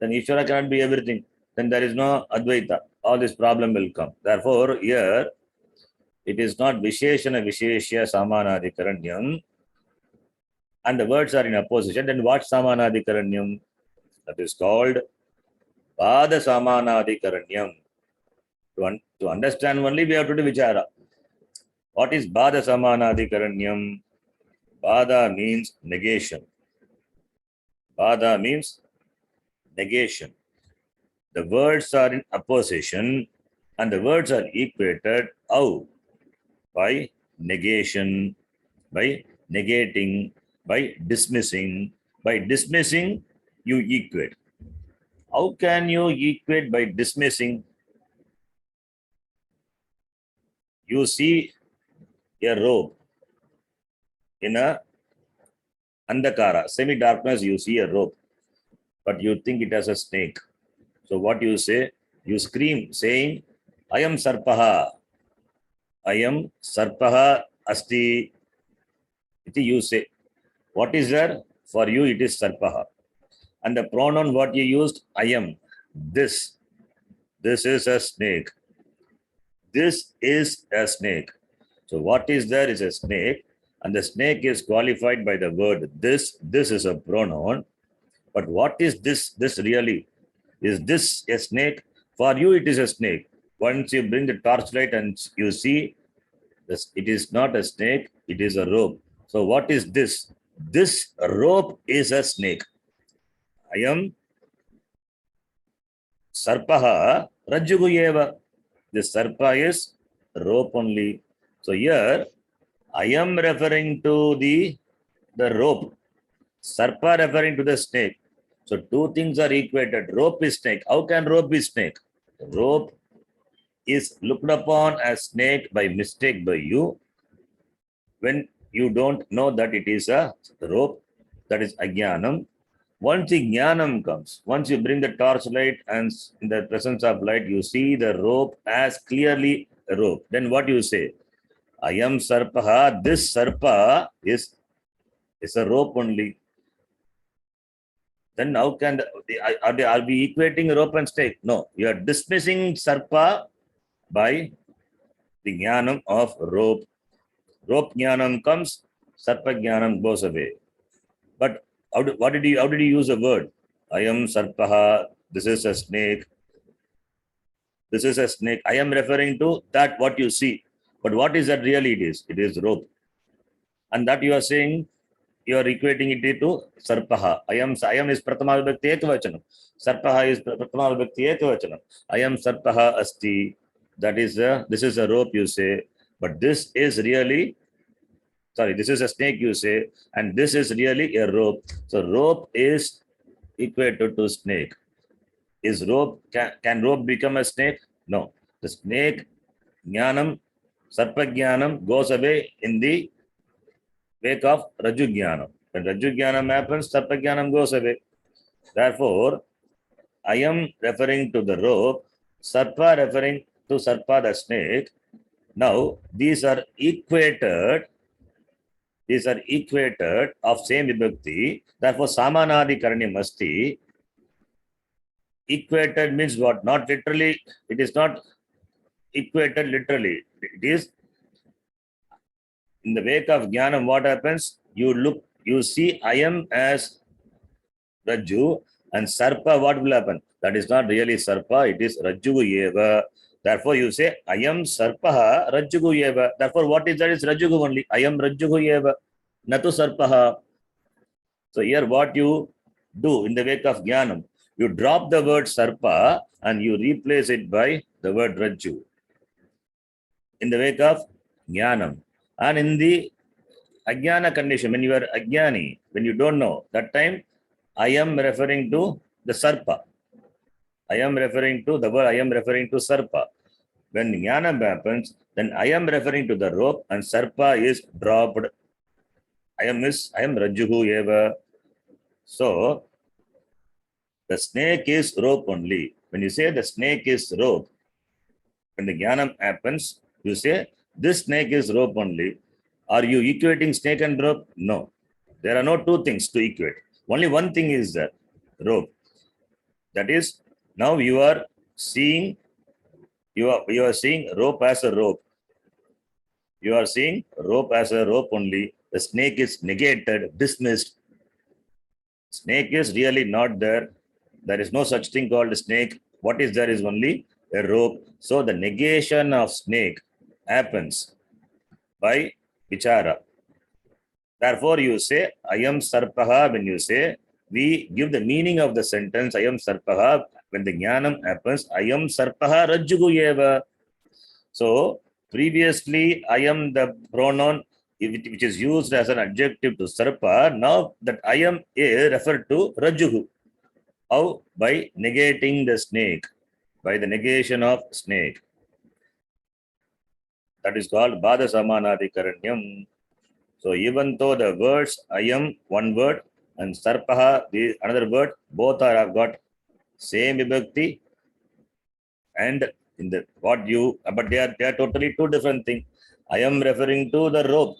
Then Ishvara cannot be everything. Then there is no Advaita. All this problem will come. Therefore, here it is not Visheshana Visheshya Samanadikaranyam. And the words are in opposition. Then what Samanadikaranyam? That is called Pada Samanadikaranyam. To understand only, we have to do Vichara. What is Bada Samanadikaranyam? Bada means negation. Bada means negation. The words are in opposition and the words are equated. How? By negation, by negating, by dismissing. By dismissing, you equate. How can you equate by dismissing? You see a robe in a andhakara, semi-darkness, you see a rope, but you think it has a snake. So what you say? You scream saying, I am Sarpaha. I am Sarpaha Asti. You say. What is there? For you it is Sarpaha. And the pronoun what you used, I am. This. This is a snake. This is a snake. So what is there is a snake. And the snake is qualified by the word this. This is a pronoun. But what is this? This really? Is this a snake? For you, it is a snake. Once you bring the torchlight and you see, this, it is not a snake, it is a rope. So what is this? This rope is a snake. I am Sarpaha Rajuguyeva. This Sarpa is rope only. So here, I am referring to the rope. Sarpa referring to the snake. So two things are equated. Rope is snake. How can rope be snake? Rope is looked upon as snake by mistake by you when you don't know that it is a rope. That is ajnanam. Once the jnanam comes, once you bring the torchlight and in the presence of light, you see the rope as clearly a rope. Then what you say? I am Sarpaha. This Sarpa is a rope only. Then how can are we equating rope and snake? No, you are dismissing Sarpa by the jnanam of rope. Rope jnanam comes, Sarpa jnanam goes away. But how did you use the word? I am Sarpaha, this is a snake. This is a snake. I am referring to that what you see. But what is that really it is? It is rope. and that you are saying, you are equating it to sarpaha. Ayam is prathama vibhakti ekavachanam. Sarpaha is prathama vibhakti ekavachanam. Ayam sarpaha asti. That is this is a rope, you say, but this is really, sorry, this is a snake, you say, and this is really a rope. So rope is equated to snake. Is rope, can rope become a snake? No. The snake jnanam, sarpa jnanam goes away in the wake of rajju jnanam. When rajju jnanam happens, sarpa jnanam goes away. Therefore, I am referring to the rope, sarpa referring to sarpa, the snake. Now, these are equated of same vibhakti. Therefore, samanadi karanyam asti. Equated means what? Not literally, it is not equated literally. It is in the wake of jnanam, what happens? You see I am as Rajju, and Sarpa, what will happen? That is not really Sarpa, it is Rajjugu Eva. Therefore, you say, I am Sarpaha Rajjugu Eva. Therefore, what is that? Is Rajjugu only. I am Rajjugu Eva, Natu Sarpaha. So, here what you do in the wake of Jnanam, you drop the word Sarpa and you replace it by the word Rajju. In the wake of Jnanam. And in the Ajnana condition, when you are Ajnani, when you don't know, that time I am referring to the Sarpa. I am referring to the word, I am referring to Sarpa. When Jnana happens, then I am referring to the rope and Sarpa is dropped. I am Rajjuhu Eva. So, the snake is rope only. When you say the snake is rope, when the Jnana happens, you say this snake is rope only. Are you equating snake and rope? No. There are no two things to equate. Only one thing is that rope. That is, now you are seeing rope as a rope. You are seeing rope as a rope only. The snake is negated, dismissed. Snake is really not there. There is no such thing called a snake. What is there is only a rope. So the negation of snake happens by vichara. Therefore, you say, I am Sarpaha. When you say, we give the meaning of the sentence, I am Sarpaha. When the Jnanam happens, I am Sarpaha Rajjugu Eva. So, previously, I am the pronoun which is used as an adjective to Sarpa. Now, that I am referred to Rajjugu. How? By negating the snake. By the negation of snake. That is called Bada Samanadi Karanyam. So even though the words I am one word and Sarpaha the another word, both have got same vibhakti and in the what you, but they are totally two different things. I am referring to the rope,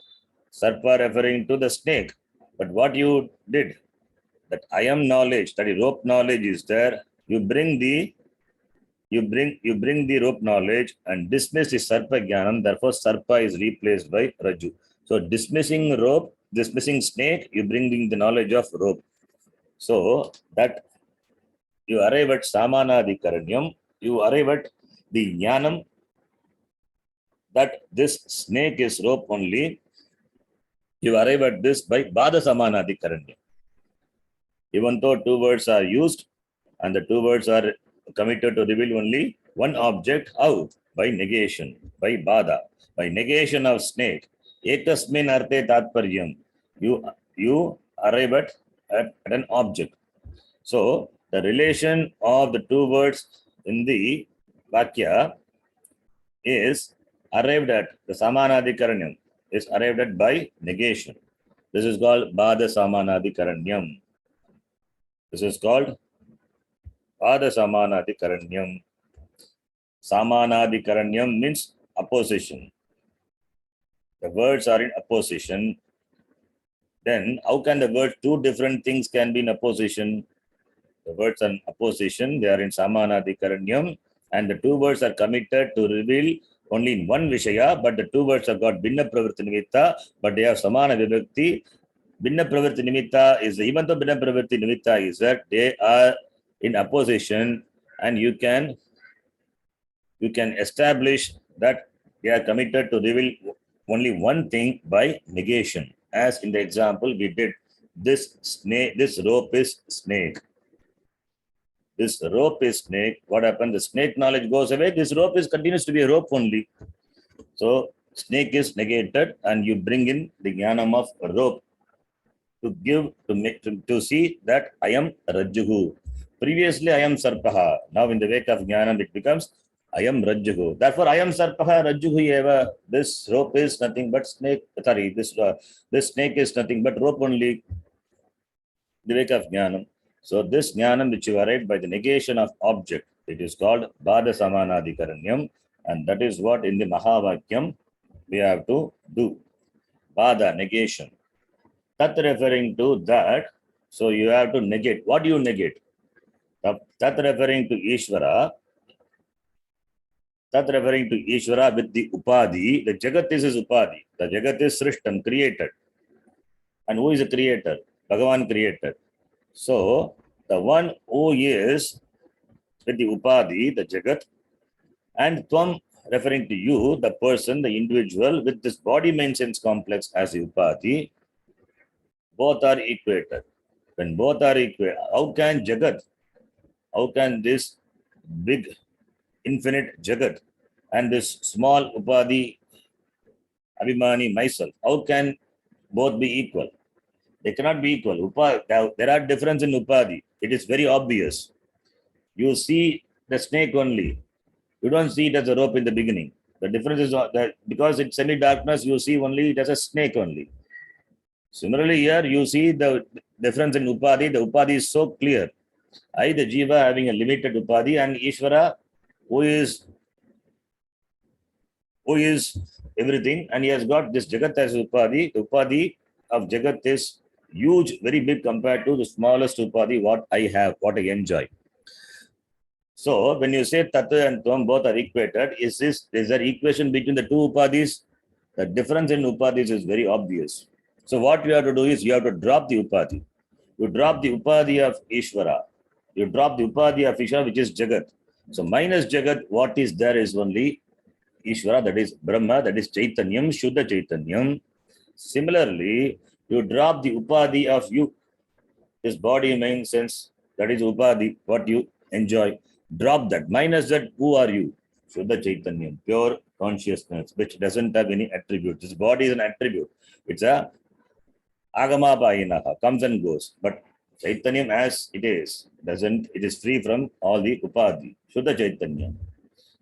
Sarpa referring to the snake. But what you did, that I am knowledge, that is rope knowledge is there. You bring the rope knowledge and dismiss the Sarpa Jnanam. Therefore, Sarpa is replaced by Raju. So dismissing rope, dismissing snake, you bring the knowledge of rope. So that you arrive at Samanadi Karanyam, you arrive at the Jnanam that this snake is rope only. You arrive at this by Bada Samanadi Karanyam. Even though two words are used and the two words are committed to reveal only one object, how? By negation, by Bada, by negation of snake. Ekasmin arte tatparyam. You arrive at an object. So the relation of the two words in the Vakya is arrived at, the Samanadikaranyam is arrived at by negation. This is called Bada Samanadikaranyam. This is called Bada Samanadikaranyam. Samanadikaranyam means opposition. The words are in opposition. Then how can the words, two different things can be in opposition? The words are in opposition, they are in Samanadikaranyam, and the two words are committed to reveal only in one Vishaya, but the two words have got Binna Pravritti Nimitta, but they have Samana Vibhakti. Binna Pravritti Nimitta is, even though Binna Pravritti Nimitta is that they are in opposition, and you can establish that they are committed to reveal only one thing by negation. as in the example we did. This snake, this rope is snake. This rope is snake. What happened? The snake knowledge goes away. This rope is continues to be a rope only. So snake is negated, and you bring in the jnanam of rope to give to see that I am Rajjuhu. Previously I am Sarpaha. Now in the wake of jnanam it becomes I am Rajjuhu. Therefore I am Sarpaha Rajjuhu eva. This rope is nothing but snake. Sorry, this snake is nothing but rope only. The wake of jnanam. So this jnanam which you arrived by the negation of object, it is called Bada Samanadikaranyam, and that is what in the Mahavakyam we have to do. Bada, negation. Tat referring to that, so you have to negate. What do you negate? Tat referring to Ishvara. Tat referring to Ishvara with the Upadhi. The Jagat is his Upadhi. The Jagat is Srishtam, created. And who is the creator? Bhagavan created. So, the one who is with the Upadhi, the Jagat, and Tvam referring to you, the person, the individual with this body mind sense complex as the Upadhi, both are equated. When both are equated, how can Jagat, how can this big infinite Jagat and this small Upadhi, Abhimani, myself, how can both be equal? They cannot be equal. There are difference in Upadhi. It is very obvious. You see the snake only. You don't see it as a rope in the beginning. The difference is that because it's semi-darkness, you see only it as a snake only. Similarly, here you see the difference in Upadhi. The Upadhi is so clear. I, the Jiva, having a limited Upadhi, and Ishvara, who is everything, and he has got this Jagat as Upadhi. The Upadhi of Jagat is huge, very big compared to the smallest Upadhi, what I have, what I enjoy. So, when you say Tattva and Tvam both are equated, is there equation between the two Upadhis? The difference in Upadhis is very obvious. So, what you have to do is you have to drop the Upadhi. You drop the Upadhi of Ishvara. You drop the Upadhi of Ishvara, which is Jagat. So, minus Jagat, what is there is only Ishvara, that is Brahma, that is Chaitanyam, Shuddha Chaitanyam. Similarly, you drop the Upadhi of you, this body, mind, sense, that is Upadhi, what you enjoy. Drop that. Minus that, who are you? Shuddha Chaitanyam, pure consciousness, which doesn't have any attribute. This body is an attribute. It's a Agama Bhayinaha, comes and goes. But Chaitanyam as it is, doesn't, it is free from all the Upadhi. Shuddha Chaitanyam.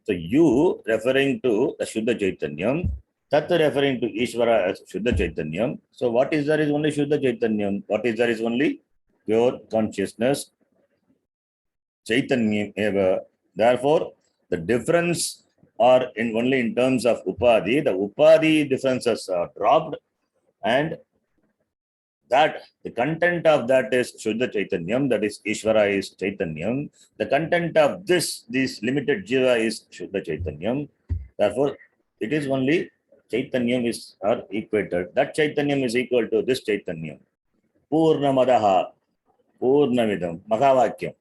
So you referring to the Shuddha Chaitanyam, Tattva referring to Ishvara as Shuddha Chaitanyam. So what is there is only Shuddha Chaitanyam. What is there is only pure consciousness. Chaitanyam eva. Therefore, the difference are only in terms of Upadhi. The Upadhi differences are dropped, and that the content of that is Shuddha Chaitanyam, that is Ishvara is Chaitanyam. The content of this limited Jiva is Shuddha Chaitanyam. Therefore, it is only Chaitanyam is are equated. That Chaitanyam is equal to this Chaitanyam. Purnamadaha, Purnamidam, Mahavakyam.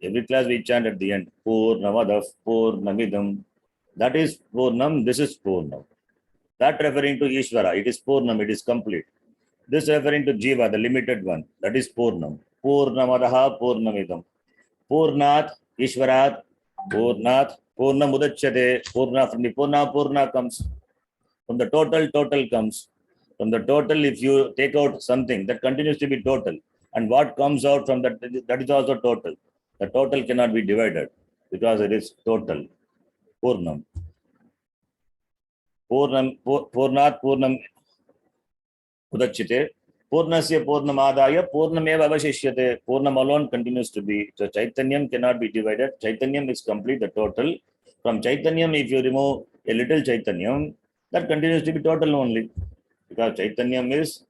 Every class we chant at the end, Purnamadav, Purnamidam. That is Purnam, this is Purnam. That referring to Ishvara, it is Purnam, it is complete. This referring to Jiva, the limited one, that is Purnam. Purnamadaha, Purnamidam. Purnat, Ishvarat, Purnat, Purnamudachyate, Purna, from the Purna comes. From the total comes. From the total, if you take out something, that continues to be total. And what comes out from that is also total. The total cannot be divided because it is total. Purnam. Purnat, Purnam Udachite. Purnasya Purnamadaya, Purnameva Avashishyate. Purnam alone continues to be. So Chaitanyam cannot be divided. Chaitanyam is complete, the total. From Chaitanyam, if you remove a little Chaitanyam, that continues to be total only. Because Chaitanyam is,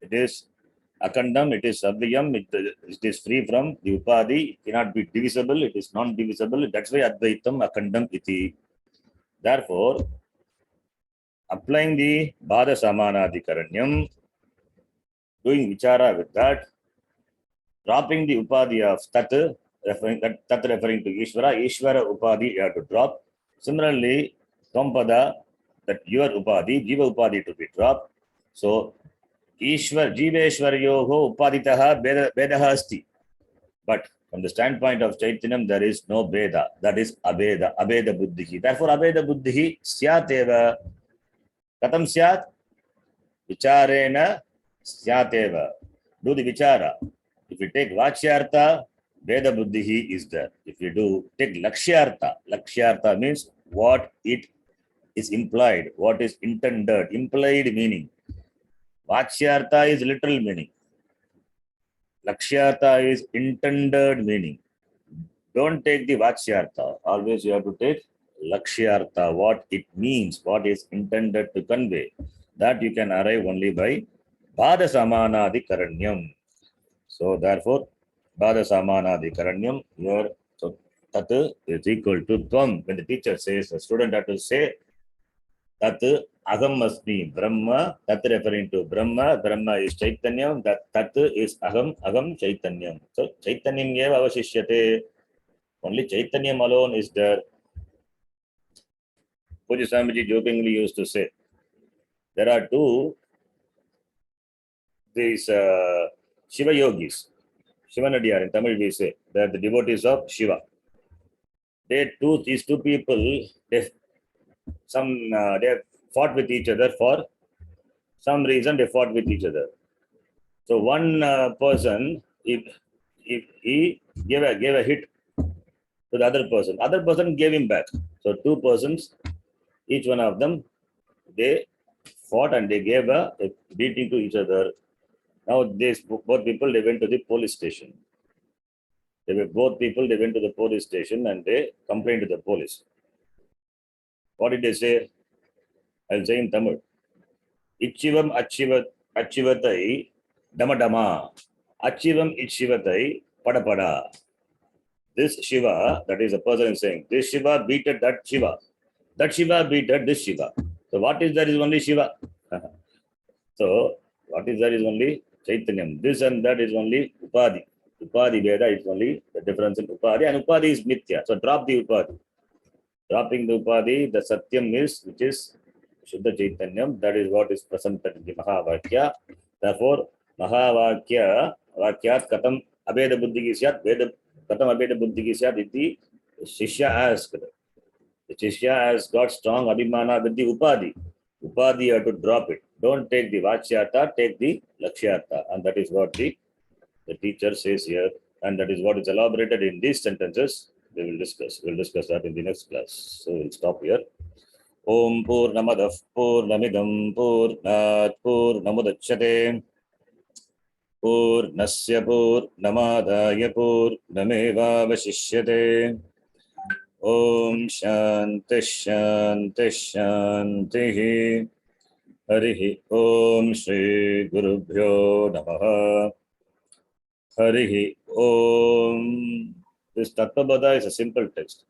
it is Akandam, it is Savyam, it is free from the Upadhi, it cannot be divisible, it is non-divisible. That's why Advaitam Akandam iti. Therefore, applying the Bhada Samanadikaranyam, doing vichara with that, dropping the Upadhi of Tat, referring to Ishvara, Ishvara Upadhi you have to drop. Similarly, Sampada, that your Upadhi, Jiva Upadhi to be dropped. So, ईश्वर जीवेश्वर्योः उपादितः भेदः अस्ति. But from the standpoint of Chaitanyam, there is no Veda. That is Abheda, Abheda Buddhihi. Therefore, Abheda Buddhihi Syat eva. Katam Syat? Vicharena Syat eva. Do the Vichara. If you take Vachyartha, Veda Buddhihi is there. If you do take Lakshyartha, Lakshyartha means what it is implied, what is intended, implied meaning. Vachyartha is literal meaning. Lakshyartha is intended meaning. Don't take the Vachyartha. Always you have to take Lakshyartha, what it means, what is intended to convey. That you can arrive only by Bhada Samanadi Karanyam. So therefore, Bhada Samanadi Karanyam, here, so Tat is equal to Tvam. When the teacher says, the student has to say, Tat Agam Asmi Brahma, Tat referring to Brahma, Brahma is Chaitanyam, that Tat is Agam Chaitanyam. So Chaitanyam eva avashishyate. Only Chaitanyam alone is there. Puja Swamiji jokingly used to say, there are two these Shiva yogis, Shiva Nadiyar in Tamil we say, they are the devotees of Shiva. These two people, they fought with each other for some reason. They fought with each other. So one person, if he gave a hit to the other person gave him back. So two persons, each one of them, they fought and they gave a beating to each other. Now both people, they went to the police station. They went to the police station and they complained to the police. What did they say? I'll say in Tamil. Ichivam achivatai damadama. Achivam ichivatai padapada. This Shiva, that is a person is saying, this Shiva beated that Shiva. That Shiva beated this Shiva. So what is there is only Shiva. So what is there is only Chaitanyam. This and that is only Upadhi. Upadhi Veda is only the difference in Upadhi, and Upadhi is Mithya. So drop the Upadhi. Dropping the Upadhi, the Satyam is, which is Shuddha Chaitanyam. That is what is presented in the Mahavakya. Therefore, Mahavakya, Vakyat Katam Abheda Buddhi Syat, Katam Abheda Buddhi Syat, iti Shishya asked. The Shishya has got strong Abhimana with the Upadhi. Upadhi, you have to drop it. Don't take the Vachyartha, take the Lakshyartha. And that is what the teacher says here. And that is what is elaborated in these sentences. We will discuss. We'll discuss that in the next class. So we'll stop here. Om Purnamadav Purnamidam Purnat Purnamudachyate Purnasya Purnamadaya Purnameva Vashishyate. Om Shanti Shanti Shanti. Harihi Om Shri Gurubhyo Namaha. Harihi Om. This Tattvabodha is a simple text.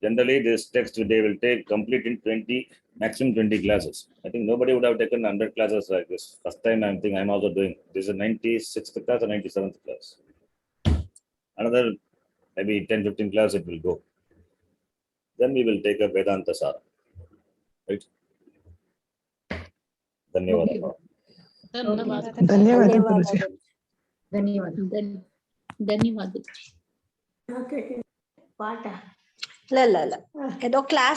Generally, this text they will take complete in 20, maximum 20 classes. I think nobody would have taken 100 classes like this. First time I'm also doing. This is a 96th class or 97th class. Another maybe 10-15 class it will go. Then we will take a Vedanta Sara. Right? Dhanyavada. ಧನ್ಯವಾದ. ಪಾಠ ಇಲ್ಲ ಏದೋ class